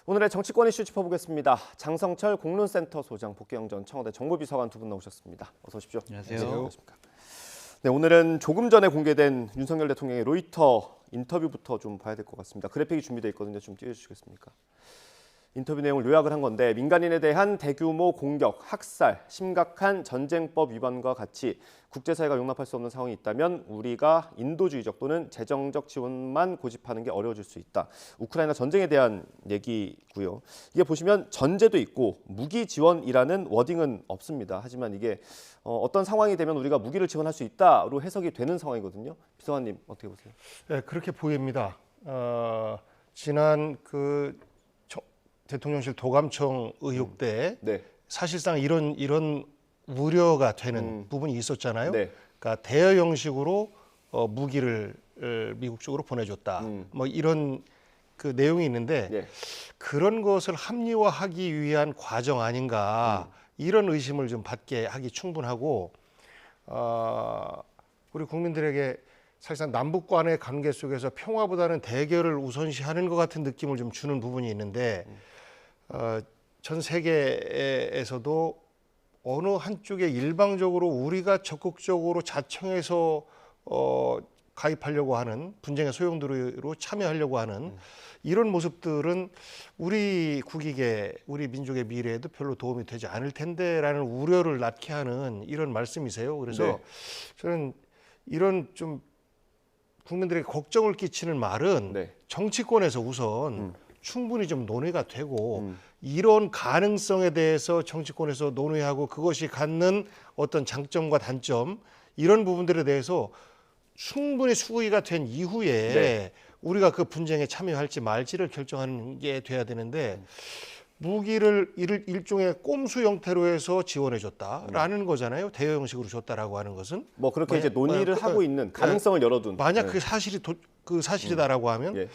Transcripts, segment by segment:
오늘의 정치권 이슈 짚어보겠습니다. 장성철 공론센터 소장, 복귀영 전 청와대 정무비서관 두 분 나오셨습니다. 어서 오십시오. 안녕하세요. 안녕하십니까. 네, 오늘은 조금 전에 공개된 윤석열 대통령의 로이터 인터뷰부터 좀 봐야 될 것 같습니다. 그래픽이 준비되어 있거든요. 좀 띄워주시겠습니까? 인터뷰 내용을 요약을 한 건데, 민간인에 대한 대규모 공격, 학살, 심각한 전쟁법 위반과 같이 국제사회가 용납할 수 없는 상황이 있다면 우리가 인도주의적 또는 재정적 지원만 고집하는 게 어려워질 수 있다. 우크라이나 전쟁에 대한 얘기고요. 이게 보시면 전제도 있고 무기 지원이라는 워딩은 없습니다. 하지만 이게 어떤 상황이 되면 우리가 무기를 지원할 수 있다로 해석이 되는 상황이거든요. 비서관님 어떻게 보세요? 네, 그렇게 보입니다. 지난 대통령실 도감청 의혹 때 사실상 이런 우려가 되는 부분이 있었잖아요. 네. 그러니까 대여 형식으로 무기를 미국 쪽으로 보내줬다. 뭐 이런 그 내용이 있는데 그런 것을 합리화하기 위한 과정 아닌가 이런 의심을 좀 받게 하기 충분하고 우리 국민들에게 사실상 남북 간의 관계 속에서 평화보다는 대결을 우선시하는 것 같은 느낌을 좀 주는 부분이 있는데 전 세계에서도 어느 한쪽에 일방적으로 우리가 적극적으로 자청해서 가입하려고 하는 분쟁의 소용돌이로 참여하려고 하는 이런 모습들은 우리 국익에 우리 민족의 미래에도 별로 도움이 되지 않을 텐데라는 우려를 낳게 하는 이런 말씀이세요. 그래서 저는 이런 좀 국민들에게 걱정을 끼치는 말은 정치권에서 우선 충분히 좀 논의가 되고 이런 가능성에 대해서 정치권에서 논의하고 그것이 갖는 어떤 장점과 단점 이런 부분들에 대해서 충분히 수의가 된 이후에 우리가 그 분쟁에 참여할지 말지를 결정하는 게 돼야 되는데 무기를 일종의 꼼수 형태로 해서 지원해 줬다라는 거잖아요. 대여 형식으로 줬다라고 하는 것은 뭐 그렇게 이제 논의를 하고 있는 가능성을 열어둔. 만약 그 사실이 그 사실이다라고 하면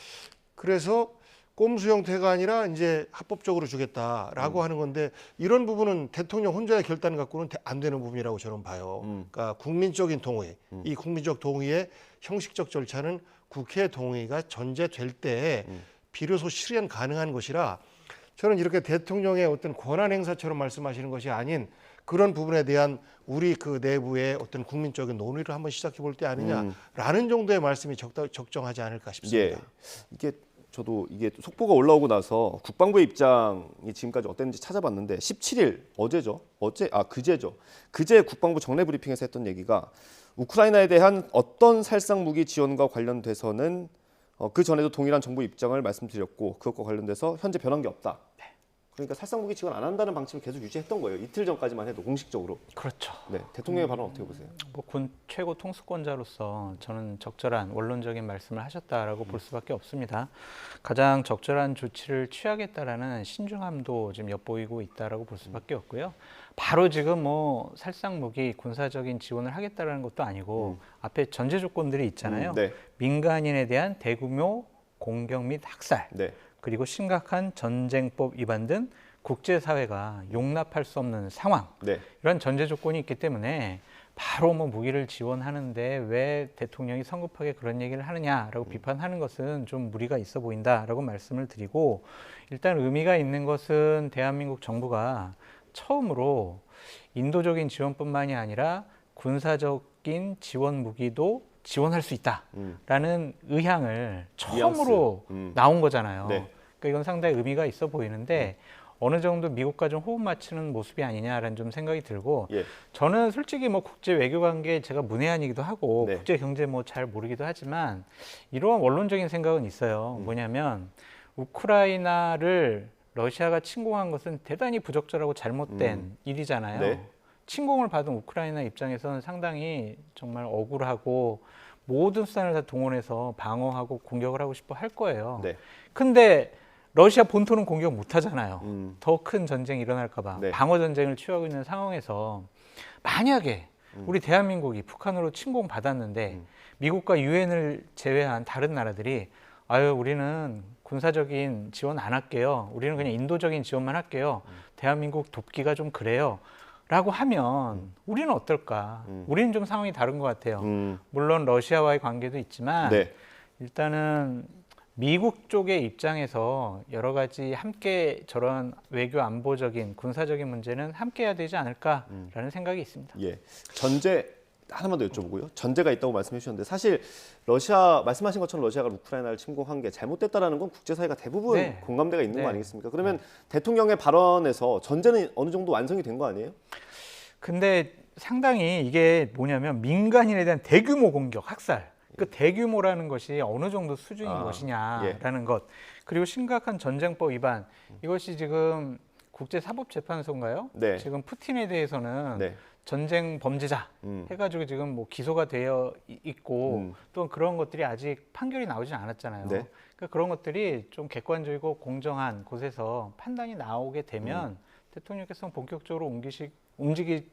그래서 꼼수 형태가 아니라 이제 합법적으로 주겠다라고 하는 건데 이런 부분은 대통령 혼자의 결단 갖고는 안 되는 부분이라고 저는 봐요. 그러니까 국민적인 동의, 이 국민적 동의의 형식적 절차는 국회 동의가 전제될 때 비로소 실현 가능한 것이라 저는 이렇게 대통령의 어떤 권한 행사처럼 말씀하시는 것이 아닌 그런 부분에 대한 우리 그 내부의 어떤 국민적인 논의를 한번 시작해 볼 때 아니냐라는 정도의 말씀이 적정하지 않을까 싶습니다. 저도 이게 속보가 올라오고 나서 국방부의 입장이 지금까지 어땠는지 찾아봤는데 17일 그제죠. 그제 국방부 정례 브리핑에서 했던 얘기가 우크라이나에 대한 어떤 살상 무기 지원과 관련돼서는 그 전에도 동일한 정부 입장을 말씀드렸고 그것과 관련돼서 현재 변한 게 없다. 그러니까 살상 무기 지원 안 한다는 방침을 계속 유지했던 거예요. 이틀 전까지만 해도 공식적으로. 그렇죠. 네, 대통령의 발언 어떻게 보세요? 뭐 군 최고 통수권자로서 저는 적절한 원론적인 말씀을 하셨다라고 볼 수밖에 없습니다. 가장 적절한 조치를 취하겠다라는 신중함도 지금 엿보이고 있다라고 볼 수밖에 없고요. 바로 지금 뭐 살상 무기 군사적인 지원을 하겠다라는 것도 아니고 앞에 전제 조건들이 있잖아요. 민간인에 대한 대규모 공격 및 학살. 그리고 심각한 전쟁법 위반 등 국제사회가 용납할 수 없는 상황 이런 전제 조건이 있기 때문에 바로 뭐 무기를 지원하는데 왜 대통령이 성급하게 그런 얘기를 하느냐라고 비판하는 것은 좀 무리가 있어 보인다라고 말씀을 드리고 일단 의미가 있는 것은 대한민국 정부가 처음으로 인도적인 지원뿐만이 아니라 군사적인 지원 무기도 지원할 수 있다라는 의향을 처음으로 나온 거잖아요. 그러니까 이건 상당히 의미가 있어 보이는데 어느 정도 미국과 좀 호흡 맞추는 모습이 아니냐라는 좀 생각이 들고 저는 솔직히 뭐 국제 외교 관계에 제가 문외한이기도 하고 국제 경제 뭐 잘 모르기도 하지만 이러한 원론적인 생각은 있어요. 뭐냐면 우크라이나를 러시아가 침공한 것은 대단히 부적절하고 잘못된 일이잖아요. 침공을 받은 우크라이나 입장에서는 상당히 정말 억울하고 모든 수단을 다 동원해서 방어하고 공격을 하고 싶어 할 거예요. 근데 러시아 본토는 공격 못 하잖아요. 더 큰 전쟁이 일어날까 봐. 방어 전쟁을 취하고 있는 상황에서 만약에 우리 대한민국이 북한으로 침공받았는데 미국과 유엔을 제외한 다른 나라들이 우리는 군사적인 지원 안 할게요. 우리는 그냥 인도적인 지원만 할게요. 대한민국 돕기가 좀 그래요. 라고 하면 우리는 어떨까? 우리는 좀 상황이 다른 것 같아요. 물론 러시아와의 관계도 있지만 일단은 미국 쪽의 입장에서 여러 가지 함께 저런 외교 안보적인 군사적인 문제는 함께 해야 되지 않을까라는 생각이 있습니다. 예, 전제 하나만 더 여쭤보고요. 전제가 있다고 말씀해 주셨는데 사실 러시아 말씀하신 것처럼 러시아가 우크라이나를 침공한 게 잘못됐다라는 건 국제사회가 대부분 네. 공감대가 있는 네. 거 아니겠습니까? 그러면 대통령의 발언에서 전제는 어느 정도 완성이 된 거 아니에요? 근데 상당히 이게 뭐냐면 민간인에 대한 대규모 공격, 학살. 그 대규모라는 것이 어느 정도 수준인 것이냐라는 것. 그리고 심각한 전쟁법 위반. 이것이 지금 국제사법재판소인가요? 네. 지금 푸틴에 대해서는 네. 전쟁 범죄자 해가지고 지금 뭐 기소가 되어 있고 또 그런 것들이 아직 판결이 나오진 않았잖아요. 네. 그러니까 그런 것들이 좀 객관적이고 공정한 곳에서 판단이 나오게 되면 대통령께서는 본격적으로 움직일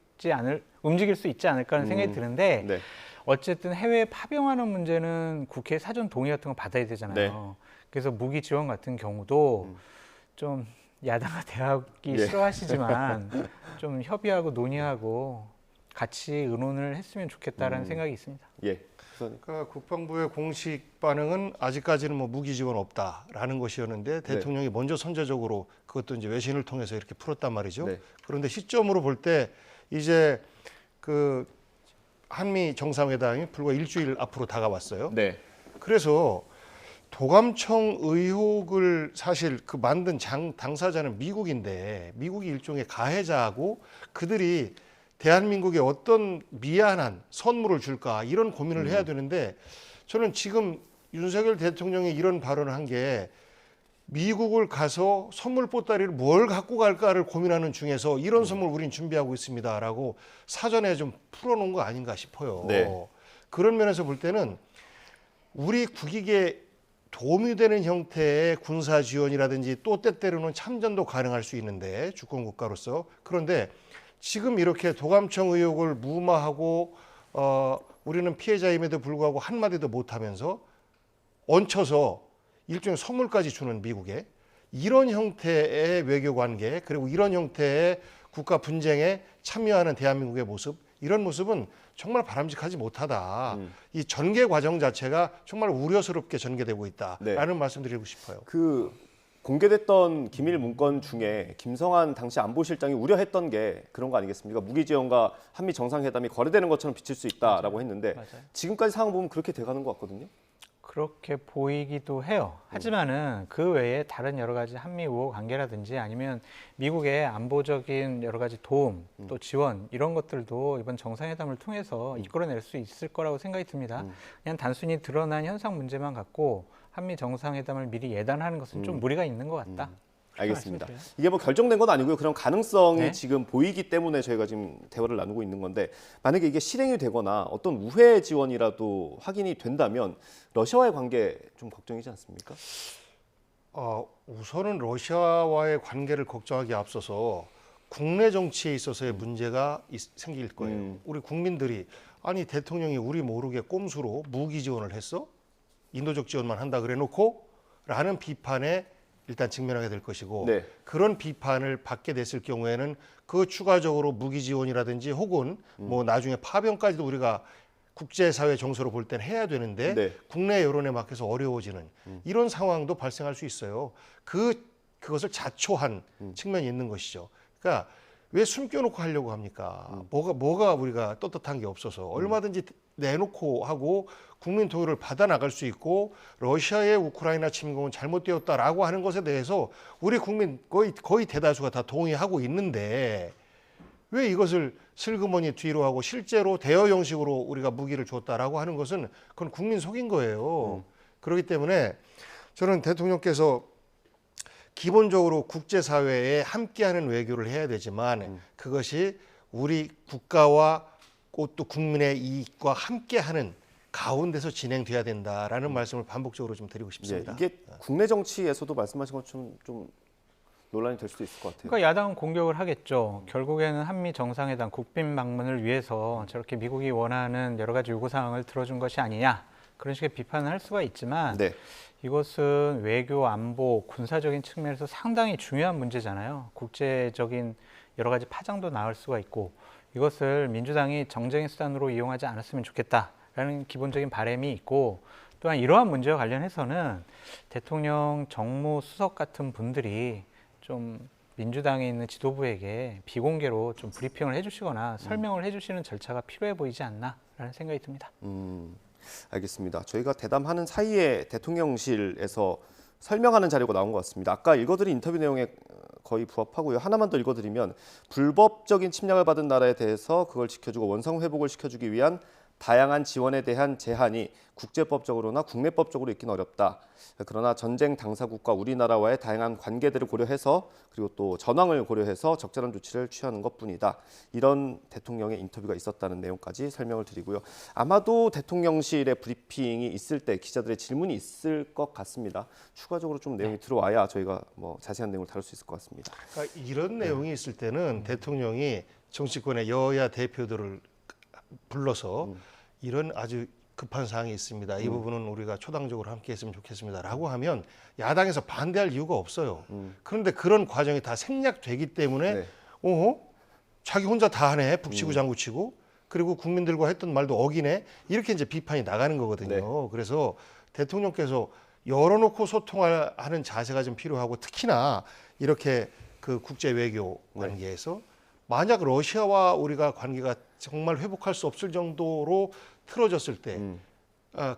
수 있지 않을까 하는 생각이 드는데 네. 어쨌든 해외에 파병하는 문제는 국회 사전 동의 같은 거 받아야 되잖아요. 네. 그래서 무기 지원 같은 경우도 좀 야당과 대하기 예. 싫어하시지만 좀 협의하고 논의하고 같이 의논을 했으면 좋겠다라는 생각이 있습니다. 예. 그러니까 국방부의 공식 반응은 아직까지는 뭐 무기 지원 없다라는 것이었는데 대통령이 먼저 선제적으로 그것도 이제 외신을 통해서 이렇게 풀었단 말이죠. 네. 그런데 시점으로 볼 때 이제 그 한미 정상회담이 불과 일주일 앞으로 다가왔어요. 네. 그래서 도감청 의혹을 사실 그 만든 당사자는 미국인데 미국이 일종의 가해자하고 그들이 대한민국에 어떤 미안한 선물을 줄까 이런 고민을 해야 되는데 저는 지금 윤석열 대통령이 이런 발언을 한 게 미국을 가서 선물 보따리를 뭘 갖고 갈까를 고민하는 중에서 이런 선물 우린 준비하고 있습니다라고 사전에 좀 풀어놓은 거 아닌가 싶어요. 네. 그런 면에서 볼 때는 우리 국익에 도움이 되는 형태의 군사 지원이라든지 또 때때로는 참전도 가능할 수 있는데 주권 국가로서 그런데 지금 이렇게 도감청 의혹을 무마하고 우리는 피해자임에도 불구하고 한마디도 못하면서 얹혀서 일종의 선물까지 주는 미국에 이런 형태의 외교 관계 그리고 이런 형태의 국가 분쟁에 참여하는 대한민국의 모습 이런 모습은 정말 바람직하지 못하다. 이 전개 과정 자체가 정말 우려스럽게 전개되고 있다라는 네. 말씀드리고 싶어요. 그 공개됐던 기밀 문건 중에 김성한 당시 안보실장이 우려했던 게 그런 거 아니겠습니까? 무기 지원과 한미 정상회담이 거래되는 것처럼 비칠 수 있다라고 했는데 맞아요. 지금까지 상황 보면 그렇게 돼가는 것 같거든요. 그렇게 보이기도 해요. 하지만은 그 외에 다른 여러 가지 한미 우호 관계라든지 아니면 미국의 안보적인 여러 가지 도움 또 지원 이런 것들도 이번 정상회담을 통해서 이끌어낼 수 있을 거라고 생각이 듭니다. 그냥 단순히 드러난 현상 문제만 갖고 한미 정상회담을 미리 예단하는 것은 좀 무리가 있는 것 같다. 알겠습니다. 말씀드려요. 이게 뭐 결정된 건 아니고요. 그런 가능성이 네. 지금 보이기 때문에 저희가 지금 대화를 나누고 있는 건데 만약에 이게 실행이 되거나 어떤 우회 지원이라도 확인이 된다면 러시아와의 관계 좀 걱정이지 않습니까? 우선은 러시아와의 관계를 걱정하기에 앞서서 국내 정치에 있어서의 문제가 생길 거예요. 우리 국민들이 아니 대통령이 우리 모르게 꼼수로 무기 지원을 했어? 인도적 지원만 한다 그래 놓고 라는 비판에 일단 직면하게 될 것이고 네. 그런 비판을 받게 됐을 경우에는 그 추가적으로 무기 지원이라든지 혹은 뭐 나중에 파병까지도 우리가 국제사회 정서로 볼 때는 해야 되는데 네. 국내 여론에 막혀서 어려워지는 이런 상황도 발생할 수 있어요. 그것을 자초한 측면이 있는 것이죠. 그러니까 왜 숨겨놓고 하려고 합니까? 뭐가 우리가 떳떳한 게 없어서 얼마든지 내놓고 하고 국민 동의를 받아 나갈 수 있고 러시아의 우크라이나 침공은 잘못되었다라고 하는 것에 대해서 우리 국민 거의 대다수가 다 동의하고 있는데 왜 이것을 슬그머니 뒤로 하고 실제로 대여 형식으로 우리가 무기를 줬다라고 하는 것은 그건 국민 속인 거예요. 그렇기 때문에 저는 대통령께서 기본적으로 국제사회에 함께하는 외교를 해야 되지만 그것이 우리 국가와 또 국민의 이익과 함께하는 가운데서 진행돼야 된다라는 말씀을 반복적으로 좀 드리고 예, 싶습니다. 이게 국내 정치에서도 말씀하신 것처럼 좀 논란이 될 수도 있을 것 같아요. 그러니까 야당은 공격을 하겠죠. 결국에는 한미 정상회담 국빈 방문을 위해서 저렇게 미국이 원하는 여러 가지 요구 사항을 들어준 것이 아니냐 그런 식의 비판을 할 수가 있지만 네. 이것은 외교, 안보, 군사적인 측면에서 상당히 중요한 문제잖아요. 국제적인 여러 가지 파장도 나올 수가 있고 이것을 민주당이 정쟁의 수단으로 이용하지 않았으면 좋겠다라는 기본적인 바람이 있고 또한 이러한 문제와 관련해서는 대통령 정무수석 같은 분들이 좀 민주당에 있는 지도부에게 비공개로 좀 브리핑을 해주시거나 설명을 해주시는 절차가 필요해 보이지 않나라는 생각이 듭니다. 알겠습니다. 저희가 대담하는 사이에 대통령실에서 설명하는 자료가 나온 것 같습니다. 아까 읽어드린 인터뷰 내용에 거의 부합하고요. 하나만 더 읽어드리면 불법적인 침략을 받은 나라에 대해서 그걸 지켜주고 원상 회복을 시켜주기 위한 다양한 지원에 대한 제한이 국제법적으로나 국내법적으로 있긴 어렵다. 그러나 전쟁 당사국과 우리나라와의 다양한 관계들을 고려해서 그리고 또 전황을 고려해서 적절한 조치를 취하는 것뿐이다. 이런 대통령의 인터뷰가 있었다는 내용까지 설명을 드리고요. 아마도 대통령실의 브리핑이 있을 때 기자들의 질문이 있을 것 같습니다. 추가적으로 좀 내용이 들어와야 저희가 뭐 자세한 내용을 다룰 수 있을 것 같습니다. 그러니까 이런 내용이 있을 때는 대통령이 정치권의 여야 대표들을 불러서 이런 아주 급한 사항이 있습니다. 이 부분은 우리가 초당적으로 함께 했으면 좋겠습니다라고 하면 야당에서 반대할 이유가 없어요. 그런데 그런 과정이 다 생략되기 때문에 자기 혼자 다 하네. 북치고 장구치고 그리고 국민들과 했던 말도 어기네. 이렇게 이제 비판이 나가는 거거든요. 그래서 대통령께서 열어놓고 소통하는 자세가 좀 필요하고 특히나 이렇게 그 국제 외교 관계에서 만약 러시아와 우리가 관계가 정말 회복할 수 없을 정도로 틀어졌을 때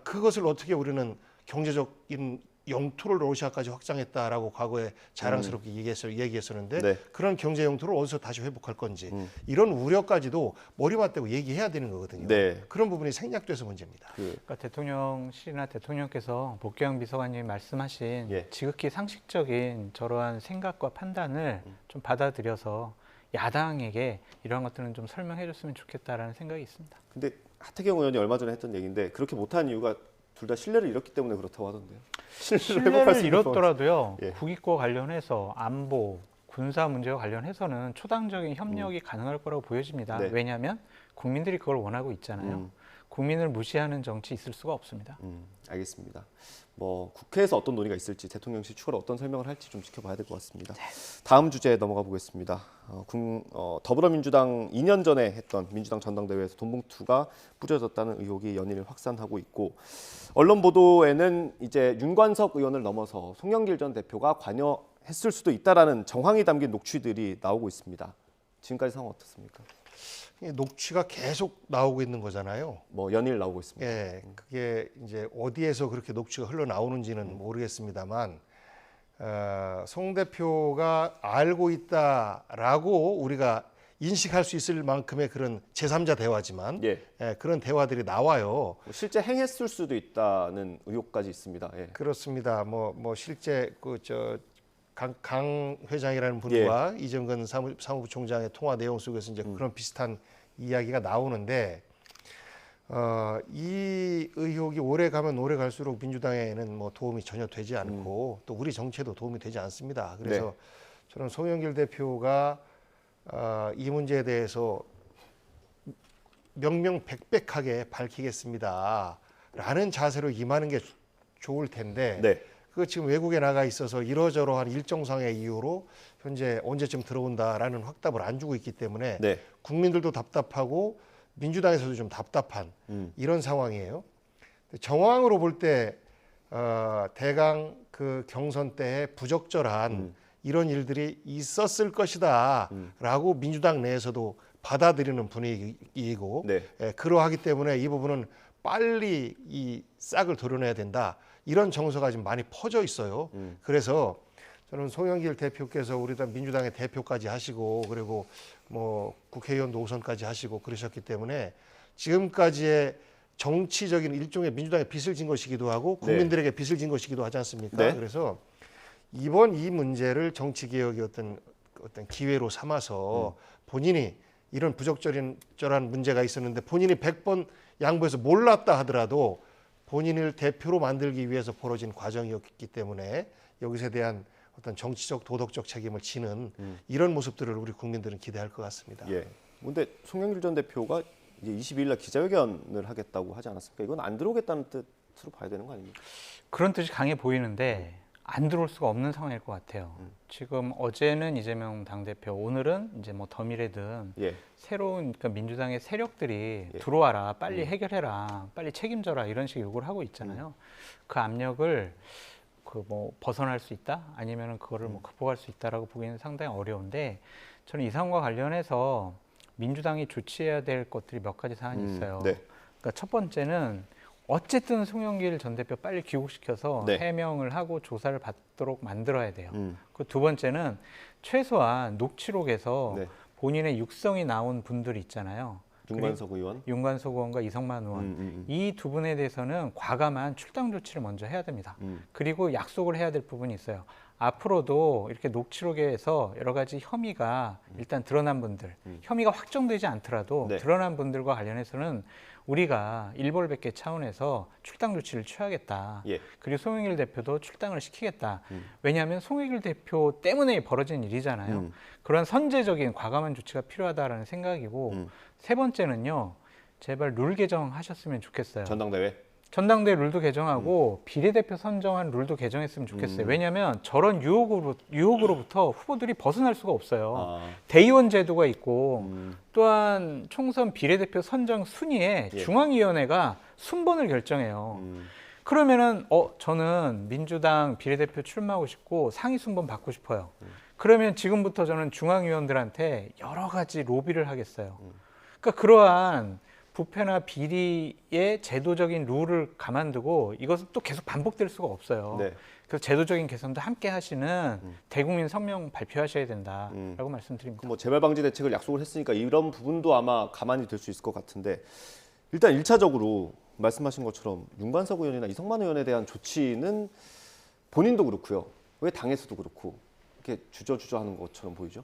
그것을 어떻게 우리는 경제적인 영토를 러시아까지 확장했다라고 과거에 자랑스럽게 얘기했었는데 그런 경제 영토를 어디서 다시 회복할 건지 이런 우려까지도 머리맡대고 얘기해야 되는 거거든요. 그런 부분이 생략돼서 문제입니다. 그러니까 대통령실이나 대통령께서 복귀영 비서관님이 말씀하신 지극히 상식적인 저러한 생각과 판단을 좀 받아들여서 야당에게 이러한 것들은 좀 설명해 줬으면 좋겠다라는 생각이 있습니다. 근데 하태경 의원이 얼마 전에 했던 얘기인데 그렇게 못한 이유가 둘 다 신뢰를 잃었기 때문에 그렇다고 하던데요. 신뢰를 잃었더라도요. 국익과 관련해서 안보, 군사 문제와 관련해서는 초당적인 협력이 가능할 거라고 보여집니다. 왜냐하면 국민들이 그걸 원하고 있잖아요. 국민을 무시하는 정치 있을 수가 없습니다. 알겠습니다. 뭐 국회에서 어떤 논의가 있을지 대통령실 추가로 어떤 설명을 할지 좀 지켜봐야 될 것 같습니다. 다음 주제에 넘어가 보겠습니다. 더불어민주당 2년 전에 했던 민주당 전당대회에서 돈봉투가 뿌려졌다는 의혹이 연일 확산하고 있고 언론 보도에는 이제 윤관석 의원을 넘어서 송영길 전 대표가 관여했을 수도 있다라는 정황이 담긴 녹취들이 나오고 있습니다. 지금까지 상황 어떻습니까? 녹취가 계속 나오고 있는 거잖아요. 뭐 연일 나오고 있습니다. 예, 그게 이제 어디에서 그렇게 녹취가 흘러나오는지는 모르겠습니다만 송 대표가 알고 있다라고 우리가 인식할 수 있을 만큼의 그런 제3자 대화지만 그런 대화들이 나와요. 실제 행했을 수도 있다는 의혹까지 있습니다. 그렇습니다. 뭐 실제 강 회장이라는 분과 이정근 사무부 총장의 통화 내용 속에서 이제 그런 비슷한 이야기가 나오는데 이 의혹이 오래 가면 오래 갈수록 민주당에는 뭐 도움이 전혀 되지 않고 또 우리 정치에도 도움이 되지 않습니다. 그래서 저는 송영길 대표가 이 문제에 대해서 명명백백하게 밝히겠습니다라는 자세로 임하는 게 좋을 텐데 그 지금 외국에 나가 있어서 이러저러한 일정상의 이유로 현재 언제쯤 들어온다라는 확답을 안 주고 있기 때문에 국민들도 답답하고 민주당에서도 좀 답답한 이런 상황이에요. 정황으로 볼 때 대강 그 경선 때에 부적절한 이런 일들이 있었을 것이다라고 민주당 내에서도 받아들이는 분위기이고 그러하기 때문에 이 부분은 빨리 이 싹을 도려내야 된다. 이런 정서가 지금 많이 퍼져 있어요. 그래서 저는 송영길 대표께서 우리 당 민주당의 대표까지 하시고 그리고 뭐 국회의원 노선까지 하시고 그러셨기 때문에 지금까지의 정치적인 일종의 민주당에 빚을 진 것이기도 하고 국민들에게 빚을 진 것이기도 하지 않습니까? 그래서 이번 이 문제를 정치개혁의 어떤 기회로 삼아서 본인이 이런 부적절한 문제가 있었는데 본인이 100번 양보해서 몰랐다 하더라도 본인을 대표로 만들기 위해서 벌어진 과정이었기 때문에 여기서 대한 어떤 정치적 도덕적 책임을 지는 이런 모습들을 우리 국민들은 기대할 것 같습니다. 근데 송영길 전 대표가 이제 22일 날 기자회견을 하겠다고 하지 않았습니까? 이건 안 들어오겠다는 뜻으로 봐야 되는 거 아닙니까? 그런 뜻이 강해 보이는데 안 들어올 수가 없는 상황일 것 같아요. 지금 어제는 이재명 당대표, 오늘은 이제 뭐 더미래든 예. 새로운 그러니까 민주당의 세력들이 예. 들어와라, 빨리 해결해라, 빨리 책임져라 이런 식의 요구를 하고 있잖아요. 그 압력을 그 뭐 벗어날 수 있다, 아니면은 그거를 뭐 극복할 수 있다라고 보기에는 상당히 어려운데 저는 이 사안과 관련해서 민주당이 조치해야 될 것들이 몇 가지 사안이 있어요. 네. 그러니까 첫 번째는 어쨌든 송영길 전 대표 빨리 귀국시켜서 네. 해명을 하고 조사를 받도록 만들어야 돼요. 음. 그 두 번째는 최소한 녹취록에서 네. 본인의 육성이 나온 분들이 있잖아요. 윤관석 의원. 윤관석 의원과 이성만 의원. 이 두 분에 대해서는 과감한 출당 조치를 먼저 해야 됩니다. 그리고 약속을 해야 될 부분이 있어요. 앞으로도 이렇게 녹취록에서 여러 가지 혐의가 일단 드러난 분들, 혐의가 확정되지 않더라도 네. 드러난 분들과 관련해서는 우리가 일벌백계 차원에서 출당 조치를 취하겠다. 예. 그리고 송영길 대표도 출당을 시키겠다. 왜냐하면 송영길 대표 때문에 벌어진 일이잖아요. 그런 선제적인 과감한 조치가 필요하다라는 생각이고 세 번째는요. 제발 룰 개정하셨으면 좋겠어요. 전당대회 룰도 개정하고 비례대표 선정한 룰도 개정했으면 좋겠어요. 왜냐하면 저런 유혹으로부터 후보들이 벗어날 수가 없어요. 대의원 제도가 있고 또한 총선 비례대표 선정 순위에 예. 중앙위원회가 순번을 결정해요. 그러면은 저는 민주당 비례대표 출마하고 싶고 상위 순번 받고 싶어요. 그러면 지금부터 저는 중앙위원들한테 여러 가지 로비를 하겠어요. 그러니까 그러한 부패나 비리의 제도적인 룰을 가만두고 이것은 또 계속 반복될 수가 없어요. 네. 그래서 제도적인 개선도 함께 하시는 대국민 성명 발표하셔야 된다라고 말씀드립니다. 뭐 재발 방지 대책을 약속을 했으니까 이런 부분도 아마 가만히 될 수 있을 것 같은데 일단 1차적으로 말씀하신 것처럼 윤관석 의원이나 이성만 의원에 대한 조치는 본인도 그렇고요. 왜 당에서도 그렇고 이렇게 주저주저하는 것처럼 보이죠?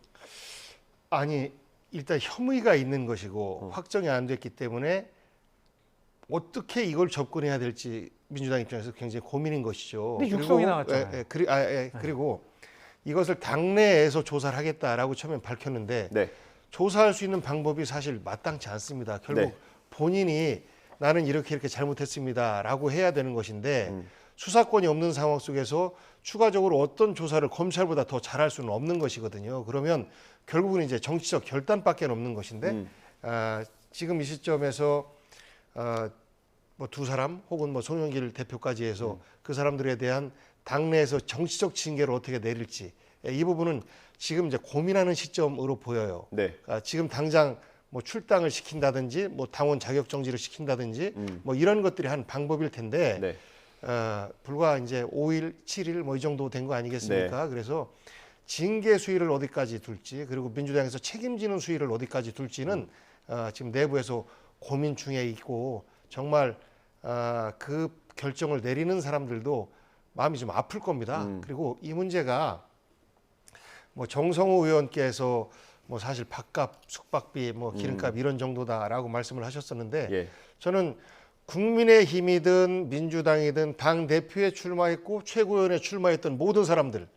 아니 일단 혐의가 있는 것이고 확정이 안 됐기 때문에 어떻게 이걸 접근해야 될지 민주당 입장에서 굉장히 고민인 것이죠. 근데 육성이 나왔잖아요. 그리고 이것을 당내에서 조사를 하겠다라고 처음에 밝혔는데 네. 조사할 수 있는 방법이 사실 마땅치 않습니다. 결국 네. 본인이 나는 이렇게 잘못했습니다라고 해야 되는 것인데 수사권이 없는 상황 속에서 추가적으로 어떤 조사를 검찰보다 더 잘할 수는 없는 것이거든요. 그러면 결국은 이제 정치적 결단밖에 없는 것인데 지금 이 시점에서 뭐 두 사람 혹은 뭐 송영길 대표까지 해서 그 사람들에 대한 당내에서 정치적 징계를 어떻게 내릴지 이 부분은 지금 이제 고민하는 시점으로 보여요. 네. 지금 당장 뭐 출당을 시킨다든지 뭐 당원 자격 정지를 시킨다든지 뭐 이런 것들이 한 방법일 텐데 네. 불과 이제 5일, 7일 뭐 이 정도 된 거 아니겠습니까? 그래서 징계 수위를 어디까지 둘지 그리고 민주당에서 책임지는 수위를 어디까지 둘지는 지금 내부에서 고민 중에 있고 정말 그 결정을 내리는 사람들도 마음이 좀 아플 겁니다. 그리고 이 문제가 뭐 정성호 의원께서 뭐 사실 밥값, 숙박비, 뭐 기름값 이런 정도다라고 말씀을 하셨었는데 예. 저는 국민의힘이든 민주당이든 당 대표에 출마했고 최고위원에 출마했던 모든 사람들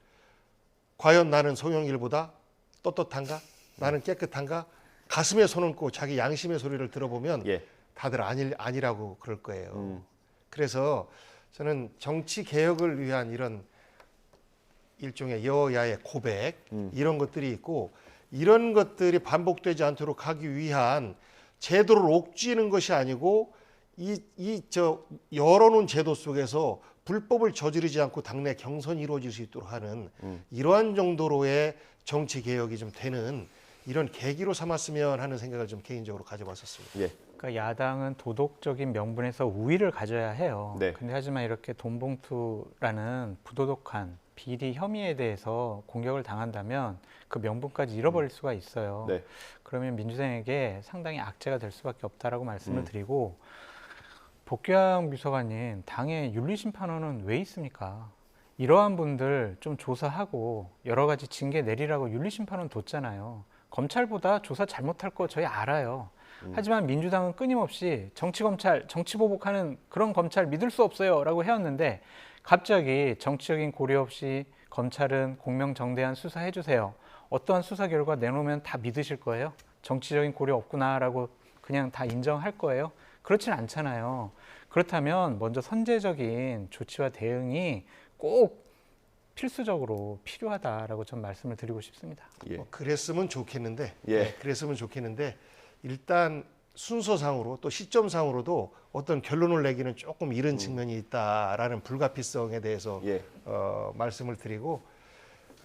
과연 나는 송영길보다 떳떳한가? 나는 깨끗한가? 가슴에 손 얹고 자기 양심의 소리를 들어보면 예. 다들 아니라고 그럴 거예요. 그래서 저는 정치 개혁을 위한 이런 일종의 여야의 고백 이런 것들이 있고 이런 것들이 반복되지 않도록 하기 위한 제도를 옥죄는 것이 아니고 열어놓은 제도 속에서 불법을 저지르지 않고 당내 경선이 이루어질 수 있도록 하는 이러한 정도로의 정치 개혁이 좀 되는 이런 계기로 삼았으면 하는 생각을 좀 개인적으로 가져봤었습니다. 예. 그러니까 야당은 도덕적인 명분에서 우위를 가져야 해요. 네. 근데 하지만 이렇게 돈봉투라는 부도덕한 비리 혐의에 대해서 공격을 당한다면 그 명분까지 잃어버릴 수가 있어요. 네. 그러면 민주당에게 상당히 악재가 될 수밖에 없다라고 말씀을 드리고 복귀환 비서관님, 당의 윤리심판원은 왜 있습니까? 이러한 분들 좀 조사하고 여러 가지 징계 내리라고 윤리심판원 뒀잖아요. 검찰보다 조사 잘못할 거 저희 알아요. 하지만 민주당은 끊임없이 정치검찰, 정치보복하는 그런 검찰 믿을 수 없어요 라고 해왔는데 갑자기 정치적인 고려 없이 검찰은 공명정대한 수사해 주세요. 어떠한 수사 결과 내놓으면 다 믿으실 거예요? 정치적인 고려 없구나라고 그냥 다 인정할 거예요? 그렇진 않잖아요. 그렇다면 먼저 선제적인 조치와 대응이 꼭 필수적으로 필요하다라고 전 말씀을 드리고 싶습니다. 예. 그랬으면 좋겠는데, 예. 그랬으면 좋겠는데 일단 순서상으로 또 시점상으로도 어떤 결론을 내기는 조금 이른 측면이 있다라는 불가피성에 대해서 예. 말씀을 드리고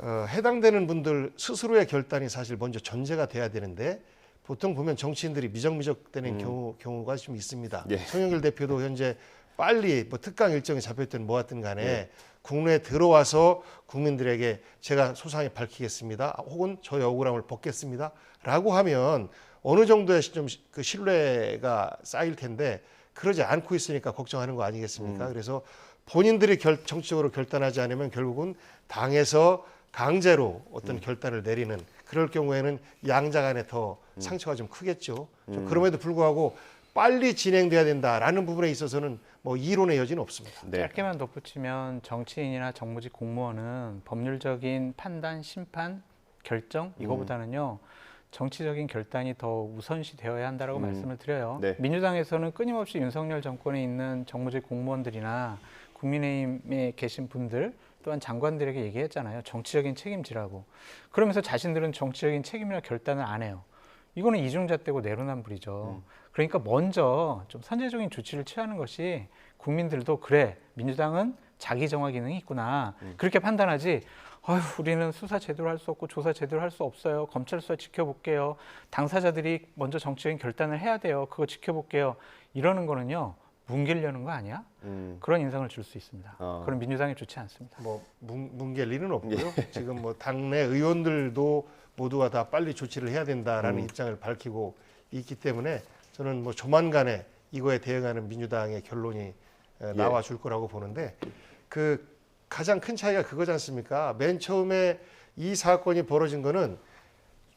해당되는 분들 스스로의 결단이 사실 먼저 전제가 돼야 되는데 보통 보면 정치인들이 미적미적되는 경우가 좀 있습니다. 예. 송영길 대표도 현재 빨리 뭐 특강 일정이 잡혔든 뭐하든 간에 국내에 들어와서 국민들에게 제가 소상히 밝히겠습니다. 혹은 저의 억울함을 벗겠습니다. 라고 하면 어느 정도의 좀 그 신뢰가 쌓일 텐데 그러지 않고 있으니까 걱정하는 거 아니겠습니까? 그래서 본인들이 정치적으로 결단하지 않으면 결국은 당에서 강제로 어떤 결단을 내리는 그럴 경우에는 양자 간에 더 상처가 좀 크겠죠. 좀 그럼에도 불구하고 빨리 진행돼야 된다라는 부분에 있어서는 뭐 이론의 여지는 없습니다. 네. 짧게만 덧붙이면 정치인이나 정무직 공무원은 법률적인 판단, 심판, 결정 이거보다는요 정치적인 결단이 더 우선시 되어야 한다라고 말씀을 드려요. 네. 민주당에서는 끊임없이 윤석열 정권에 있는 정무직 공무원들이나 국민의힘에 계신 분들 또한 장관들에게 얘기했잖아요. 정치적인 책임지라고. 그러면서 자신들은 정치적인 책임이나 결단을 안 해요. 이거는 이중잣대고 내로남불이죠. 그러니까 먼저 좀 선제적인 조치를 취하는 것이 국민들도 그래 민주당은 자기 정화 기능이 있구나 그렇게 판단하지. 아유, 우리는 수사 제대로 할 수 없고 조사 제대로 할 수 없어요. 검찰 수사 지켜볼게요. 당사자들이 먼저 정치적인 결단을 해야 돼요. 그거 지켜볼게요. 이러는 거는요. 뭉개려는 거 아니야? 그런 인상을 줄 수 있습니다. 그럼 민주당이 좋지 않습니다. 뭐 뭉갤 일은 없고요. 지금 뭐 당내 의원들도 모두가 다 빨리 조치를 해야 된다라는 입장을 밝히고 있기 때문에 저는 뭐 조만간에 이거에 대응하는 민주당의 결론이 나와 줄 거라고 보는데 그 가장 큰 차이가 그거지 않습니까? 맨 처음에 이 사건이 벌어진 거는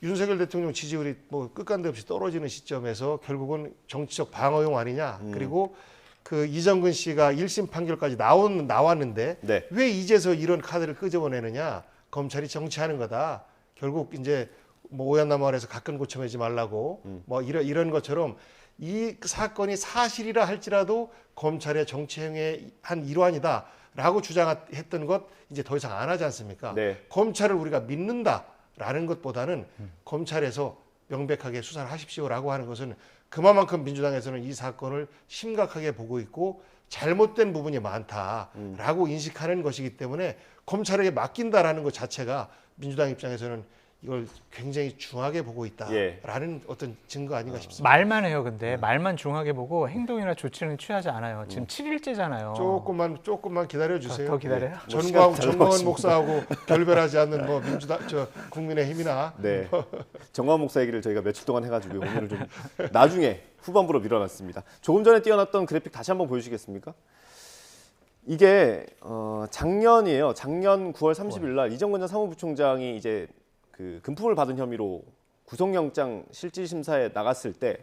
윤석열 대통령 지지율이 뭐 끝간데 없이 떨어지는 시점에서 결국은 정치적 방어용 아니냐. 그리고 그 이정근 씨가 1심 판결까지 나왔는데 네. 왜 이제서 이런 카드를 끄집어내느냐. 검찰이 정치하는 거다. 결국 이제 뭐 오얏나무 아래서 가끔 고쳐매지 말라고 뭐 이런 것처럼 이 사건이 사실이라 할지라도 검찰의 정치 행위의 한 일환이다라고 주장했던 것 이제 더 이상 안 하지 않습니까? 네. 검찰을 우리가 믿는다라는 것보다는 검찰에서 명백하게 수사를 하십시오라고 하는 것은 그만큼 민주당에서는 이 사건을 심각하게 보고 있고 잘못된 부분이 많다라고 인식하는 것이기 때문에 검찰에게 맡긴다라는 것 자체가 민주당 입장에서는 이걸 굉장히 중하게 보고 있다라는 어떤 증거 아닌가 싶습니다. 말만 해요. 근데 말만 중하게 보고 행동이나 조치는 취하지 않아요. 지금 7일째잖아요. 조금만 기다려 주세요. 더 기다려요? 전광훈 목사하고 결별하지 않는 뭐 민주당 국민의힘이나 네. 정광훈 목사 얘기를 저희가 며칠 동안 해가지고 오늘은 좀 나중에 후반부로 밀어놨습니다. 조금 전에 띄워놨던 그래픽 다시 한번 보여주시겠습니까? 이게 작년이에요. 작년 9월 30일 날 이정근 전 사무부총장이 이제 그 금품을 받은 혐의로 구속영장 실질심사에 나갔을 때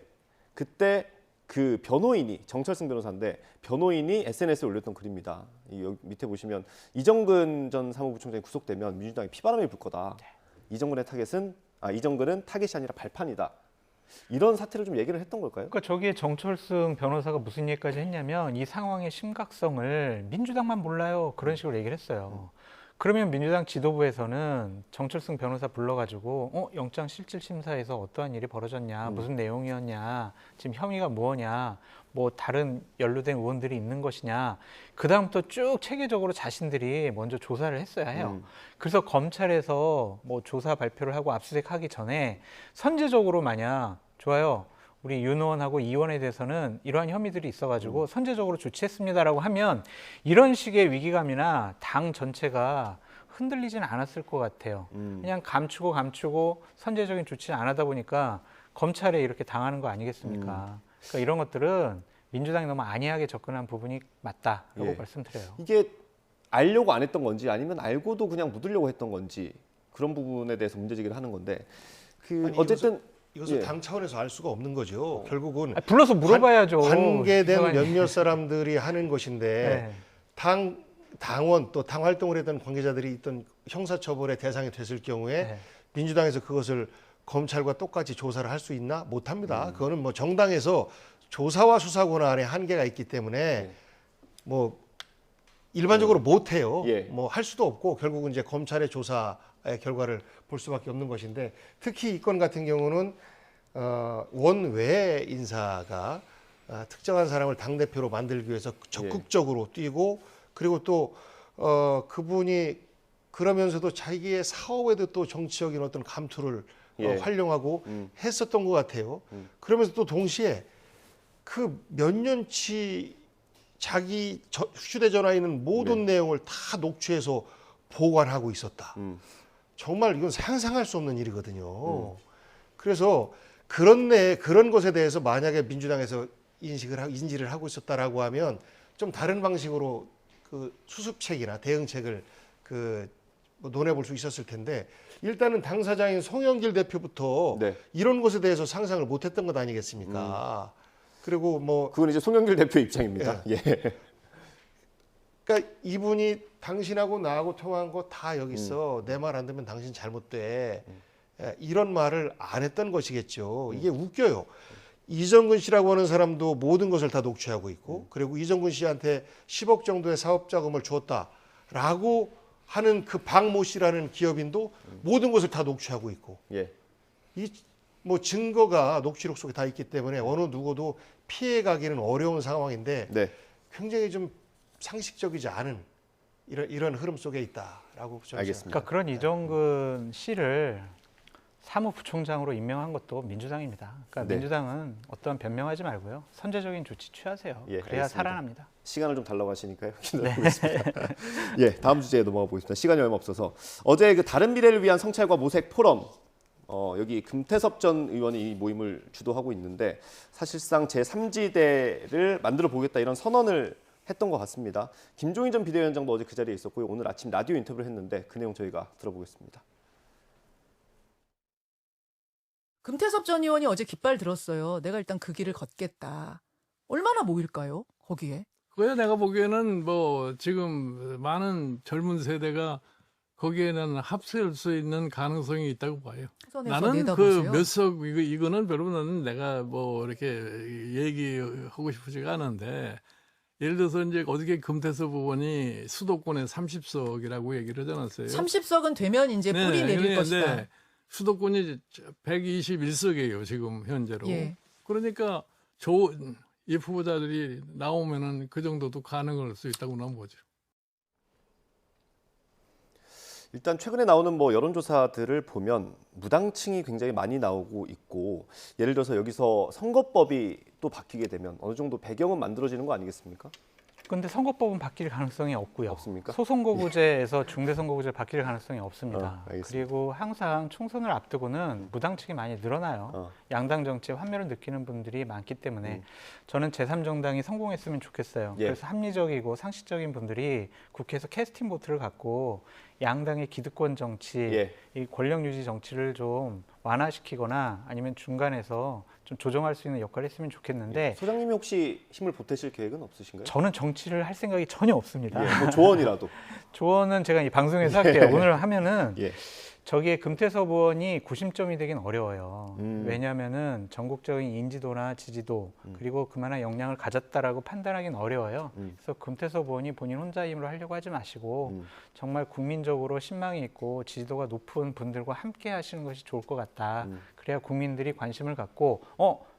그때 그 변호인이 정철승 변호사인데 변호인이 SNS에 올렸던 글입니다. 여기 밑에 보시면 이정근 전 사무부총장이 구속되면 민주당이 피바람이 불 거다. 이정근은 타겟이 아니라 발판이다. 이런 사태를 좀 얘기를 했던 걸까요? 그러니까 저기에 정철승 변호사가 무슨 얘기까지 했냐면 이 상황의 심각성을 민주당만 몰라요. 그런 식으로 얘기를 했어요. 그러면 민주당 지도부에서는 정철승 변호사 불러가지고 영장 실질심사에서 어떠한 일이 벌어졌냐, 무슨 내용이었냐, 지금 혐의가 뭐냐, 뭐 다른 연루된 의원들이 있는 것이냐, 그 다음부터 쭉 체계적으로 자신들이 먼저 조사를 했어야 해요. 그래서 검찰에서 뭐 조사 발표를 하고 압수수색하기 전에 선제적으로 만약 좋아요. 우리 윤 의원하고 이 의원에 대해서는 이러한 혐의들이 있어가지고 선제적으로 조치했습니다라고 하면 이런 식의 위기감이나 당 전체가 흔들리지는 않았을 것 같아요. 그냥 감추고 선제적인 조치를 안 하다 보니까 검찰에 이렇게 당하는 거 아니겠습니까? 그러니까 이런 것들은 민주당이 너무 안이하게 접근한 부분이 맞다라고 말씀드려요. 이게 알려고 안 했던 건지 아니면 알고도 그냥 묻으려고 했던 건지 그런 부분에 대해서 문제제기를 하는 건데 어쨌든 이것을 당 차원에서 알 수가 없는 거죠. 결국은 불러서 물어봐야죠. 관계된 몇몇 사람들이 하는 것인데 네. 당원 또 당 활동을 했던 관계자들이 있던 형사처벌의 대상이 됐을 경우에 민주당에서 그것을 검찰과 똑같이 조사를 할 수 있나? 못합니다. 그거는 뭐 정당에서 조사와 수사 권한에 한계가 있기 때문에 뭐 일반적으로 못 해요. 예. 뭐 할 수도 없고 결국은 이제 검찰의 조사의 결과를 볼 수밖에 없는 것인데 특히 이 건 같은 경우는 원외 인사가 특정한 사람을 당 대표로 만들기 위해서 적극적으로 뛰고 그리고 또 그분이 그러면서도 자기의 사업에도 또 정치적인 어떤 감투를 예. 활용하고 했었던 것 같아요. 그러면서 또 동시에 그 몇 년치 자기 휴대전화에 있는 모든 내용을 다 녹취해서 보관하고 있었다. 정말 이건 상상할 수 없는 일이거든요. 그래서 그런 것에 대해서 만약에 민주당에서 인지를 하고 있었다라고 하면 좀 다른 방식으로 그 수습책이나 대응책을 뭐 논해볼 수 있었을 텐데 일단은 당사자인 송영길 대표부터 네. 이런 것에 대해서 상상을 못했던 것 아니겠습니까? 그리고 뭐 그건 이제 송영길 대표 입장입니다. 예. 그러니까 이분이 당신하고 나하고 통화한 거 다 여기 있어. 내 말 안 듣면 당신 잘못돼. 이런 말을 안 했던 것이겠죠. 이게 웃겨요. 이정근 씨라고 하는 사람도 모든 것을 다 녹취하고 있고 그리고 이정근 씨한테 10억 정도의 사업 자금을 주었다라고 하는 그 박모 씨라는 기업인도 모든 것을 다 녹취하고 있고 예. 이 뭐 증거가 녹취록 속에 다 있기 때문에 어느 누구도 피해가기는 어려운 상황인데 네. 굉장히 좀 상식적이지 않은 이런 흐름 속에 있다라고 저는 알겠습니다. 그러니까 그런 이정근 씨를 사무부총장으로 임명한 것도 민주당입니다. 그러니까 네. 민주당은 어떤 변명하지 말고요. 선제적인 조치 취하세요. 예, 그래야 알겠습니다. 살아납니다. 시간을 좀 달라고 하시니까요. 기다려보겠습니다. 예, 다음 주제에 넘어가 보겠습니다. 시간이 얼마 없어서 어제 그 다른 미래를 위한 성찰과 모색 포럼 여기 금태섭 전 의원이 이 모임을 주도하고 있는데 사실상 제3지대를 만들어 보겠다 이런 선언을 했던 것 같습니다. 김종인 전 비대위원장도 어제 그 자리에 있었고요. 오늘 아침 라디오 인터뷰를 했는데 그 내용 저희가 들어보겠습니다. 금태섭 전 의원이 어제 깃발 들었어요. 내가 일단 그 길을 걷겠다. 얼마나 모일까요? 거기에. 그거야 내가 보기에는 뭐 지금 많은 젊은 세대가 거기에는 합세할 수 있는 가능성이 있다고 봐요. 선에서 나는 내다보세요. 그 몇 석 이거는 별로 나는 내가 뭐 이렇게 얘기하고 싶지가 않은데 예를 들어서 이제 어저께 금태섭 의원이 수도권에 30석이라고 얘기를 하지 않았어요? 30석은 되면 이제 뿌리 내릴 그런데 것이다. 수도권이 121석이에요 지금 현재로. 예. 그러니까 이 후보자들이 나오면은 그 정도도 가능할 수 있다고 나는 보죠. 일단 최근에 나오는 뭐 여론조사들을 보면 무당층이 굉장히 많이 나오고 있고 예를 들어서 여기서 선거법이 또 바뀌게 되면 어느 정도 배경은 만들어지는 거 아니겠습니까? 근데 선거법은 바뀔 가능성이 없고요. 없습니까? 소선거구제에서 중대선거구제 바뀔 가능성이 없습니다. 알겠습니다. 그리고 항상 총선을 앞두고는 무당층이 많이 늘어나요. 양당 정치에 환멸을 느끼는 분들이 많기 때문에 저는 제3정당이 성공했으면 좋겠어요. 예. 그래서 합리적이고 상식적인 분들이 국회에서 캐스팅 보트를 갖고 양당의 기득권 정치, 예. 이 권력 유지 정치를 좀 완화시키거나 아니면 중간에서 좀 조정할 수 있는 역할을 했으면 좋겠는데 소장님이 혹시 힘을 보태실 계획은 없으신가요? 저는 정치를 할 생각이 전혀 없습니다. 예, 뭐 조언이라도. 조언은 제가 이 방송에서 할게요. 오늘 하면은 예. 저기에 금태섭 의원이 구심점이 되긴 어려워요. 음. 왜냐하면은 전국적인 인지도나 지지도 그리고 그만한 역량을 가졌다라고 판단하기는 어려워요. 그래서 금태섭 의원이 본인 혼자 힘으로 하려고 하지 마시고 정말 국민적으로 신망이 있고 지지도가 높은 분들과 함께 하시는 것이 좋을 것 같다. 그래야 국민들이 관심을 갖고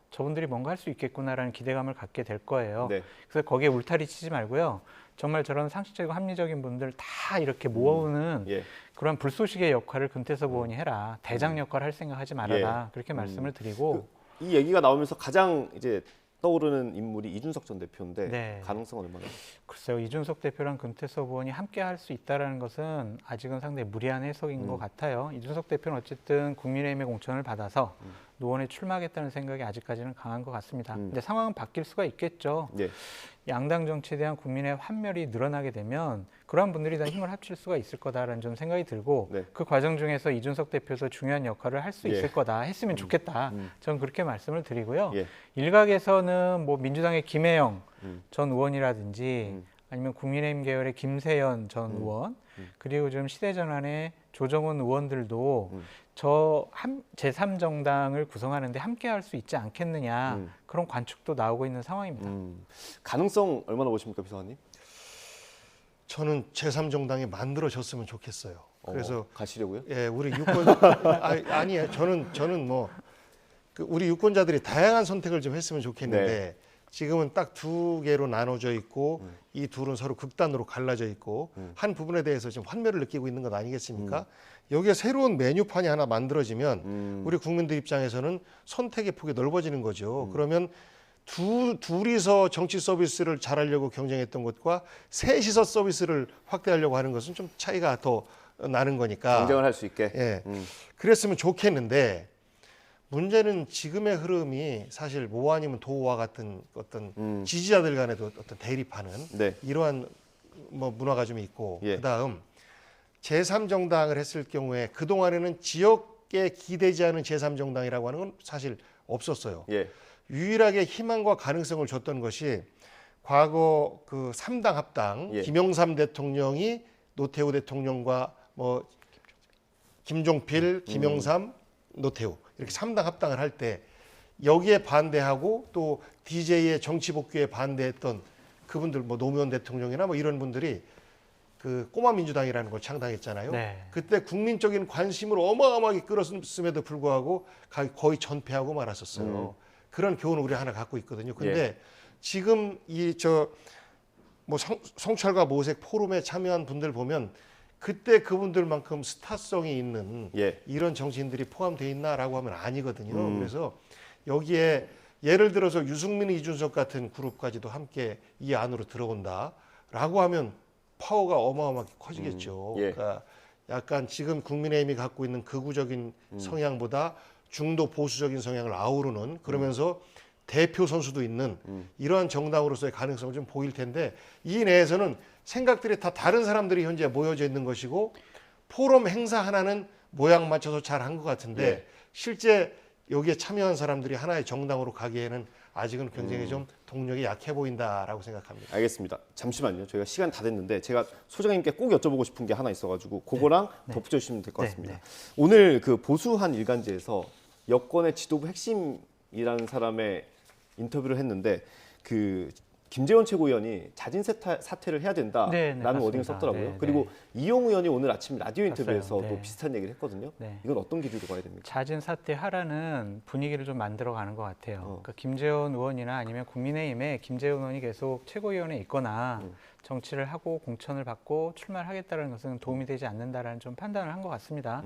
저분들이 뭔가 할 수 있겠구나라는 기대감을 갖게 될 거예요. 네. 그래서 거기에 울타리 치지 말고요. 정말 저런 상식적이고 합리적인 분들 다 이렇게 모아오는 예. 그런 불쏘시개 역할을 금태섭 의원이 해라. 대장 역할을 할 생각하지 말아라. 예. 그렇게 말씀을 드리고 이 얘기가 나오면서 가장 이제 떠오르는 인물이 이준석 전 대표인데 네. 가능성은 얼마나? 글쎄요. 이준석 대표랑 금태섭 의원이 함께 할 수 있다는 것은 아직은 상당히 무리한 해석인 것 같아요. 이준석 대표는 어쨌든 국민의힘의 공천을 받아서 노원에 출마하겠다는 생각이 아직까지는 강한 것 같습니다. 근데 상황은 바뀔 수가 있겠죠. 예. 양당 정치에 대한 국민의 환멸이 늘어나게 되면 그러한 분들이 다 힘을 합칠 수가 있을 거다라는 좀 생각이 들고 네. 그 과정 중에서 이준석 대표도 중요한 역할을 할 수 예. 있을 거다 했으면 좋겠다. 저는 그렇게 말씀을 드리고요. 예. 일각에서는 뭐 민주당의 김혜영 전 의원이라든지 아니면 국민의힘 계열의 김세연 전 의원 그리고 지금 시대전환의 조정훈 의원들도 제3정당을 구성하는데 함께 할 수 있지 않겠느냐 그런 관측도 나오고 있는 상황입니다. 가능성 얼마나 보십니까, 비서관님? 저는 제3정당이 만들어졌으면 좋겠어요. 그래서 가시려고요? 예, 우리 유권 아니에요. 저는 뭐 우리 유권자들이 다양한 선택을 좀 했으면 좋겠는데 지금은 딱 두 개로 나눠져 있고 이 둘은 서로 극단으로 갈라져 있고 한 부분에 대해서 지금 환멸을 느끼고 있는 것 아니겠습니까? 여기에 새로운 메뉴판이 하나 만들어지면 우리 국민들 입장에서는 선택의 폭이 넓어지는 거죠. 그러면 둘이서 정치 서비스를 잘하려고 경쟁했던 것과 셋이서 서비스를 확대하려고 하는 것은 좀 차이가 더 나는 거니까. 경쟁을 할 수 있게. 예, 그랬으면 좋겠는데 문제는 지금의 흐름이 사실 모 아니면 도와 같은 어떤 지지자들 간에도 어떤 대립하는 네. 이러한 뭐 문화가 좀 있고 예. 그다음 제3정당을 했을 경우에 그동안에는 지역에 기대지 않은 제3정당이라고 하는 건 사실 없었어요. 예. 유일하게 희망과 가능성을 줬던 것이 과거 그 3당 합당 예. 김영삼 대통령이 노태우 대통령과 뭐 김종필, 김영삼, 노태우 이렇게 3당 합당을 할 때 여기에 반대하고 또 DJ의 정치 복귀에 반대했던 그분들 뭐 노무현 대통령이나 뭐 이런 분들이 그 꼬마 민주당이라는 걸 창당했잖아요. 네. 그때 국민적인 관심을 어마어마하게 끌었음에도 불구하고 거의 전패하고 말았었어요. 그런 교훈을 우리 하나 갖고 있거든요. 근데 지금 뭐 성찰과 모색 포럼에 참여한 분들 보면 그때 그분들만큼 스타성이 있는 이런 정치인들이 포함되어 있나라고 하면 아니거든요. 그래서 여기에 예를 들어서 유승민, 이준석 같은 그룹까지도 함께 이 안으로 들어온다라고 하면 파워가 어마어마하게 커지겠죠. 그러니까 약간 지금 국민의힘이 갖고 있는 극우적인 성향보다 중도 보수적인 성향을 아우르는 그러면서 대표 선수도 있는 이러한 정당으로서의 가능성을 좀 보일 텐데 이 내에서는 생각들이 다 다른 사람들이 현재 모여져 있는 것이고 포럼 행사 하나는 모양 맞춰서 잘 한 것 같은데 실제 여기에 참여한 사람들이 하나의 정당으로 가기에는 아직은 굉장히 좀 동력이 약해 보인다라고 생각합니다. 알겠습니다. 잠시만요. 저희가 시간 다 됐는데 제가 소장님께 꼭 여쭤보고 싶은 게 하나 있어가지고 그거랑 덧붙여주시면 될 것 같습니다. 오늘 그 보수한 일간지에서 여권의 지도부 핵심이라는 사람의 인터뷰를 했는데 그 김재원 최고위원이 자진 사퇴를 해야 된다라는 맞습니다. 워딩을 썼더라고요. 네, 그리고 이용 의원이 오늘 아침 라디오 인터뷰에서도 봤어요. 네. 비슷한 얘기를 했거든요. 네. 이건 어떤 기류로 봐야 됩니까? 자진 사퇴하라는 분위기를 좀 만들어가는 것 같아요. 그러니까 김재원 의원이나 아니면 국민의힘에 김재원 의원이 계속 최고위원에 있거나 정치를 하고 공천을 받고 출마를 하겠다는 것은 도움이 되지 않는다라는 좀 판단을 한 것 같습니다.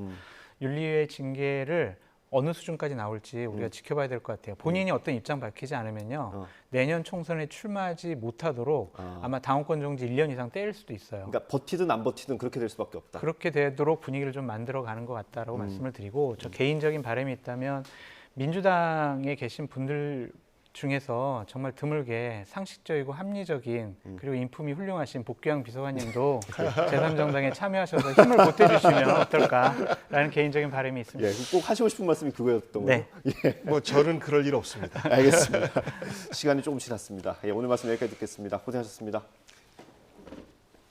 윤리위의 징계를 어느 수준까지 나올지 우리가 지켜봐야 될 것 같아요. 본인이 어떤 입장 밝히지 않으면요. 내년 총선에 출마하지 못하도록 아마 당원권 정지 1년 이상 떼일 수도 있어요. 그러니까 버티든 안 버티든 그렇게 될 수밖에 없다. 그렇게 되도록 분위기를 좀 만들어가는 것 같다라고 말씀을 드리고 저 개인적인 바람이 있다면 민주당에 계신 분들 중에서 정말 드물게 상식적이고 합리적인 그리고 인품이 훌륭하신 복귀왕 비서관님도 제3정당에 참여하셔서 힘을 보태주시면 어떨까라는 개인적인 바람이 있습니다. 예, 꼭 하시고 싶은 말씀이 그거였던 거예요? 네. 뭐 저는 그럴 일 없습니다. 알겠습니다. 시간이 조금 지났습니다. 예, 오늘 말씀 여기까지 듣겠습니다. 고생하셨습니다.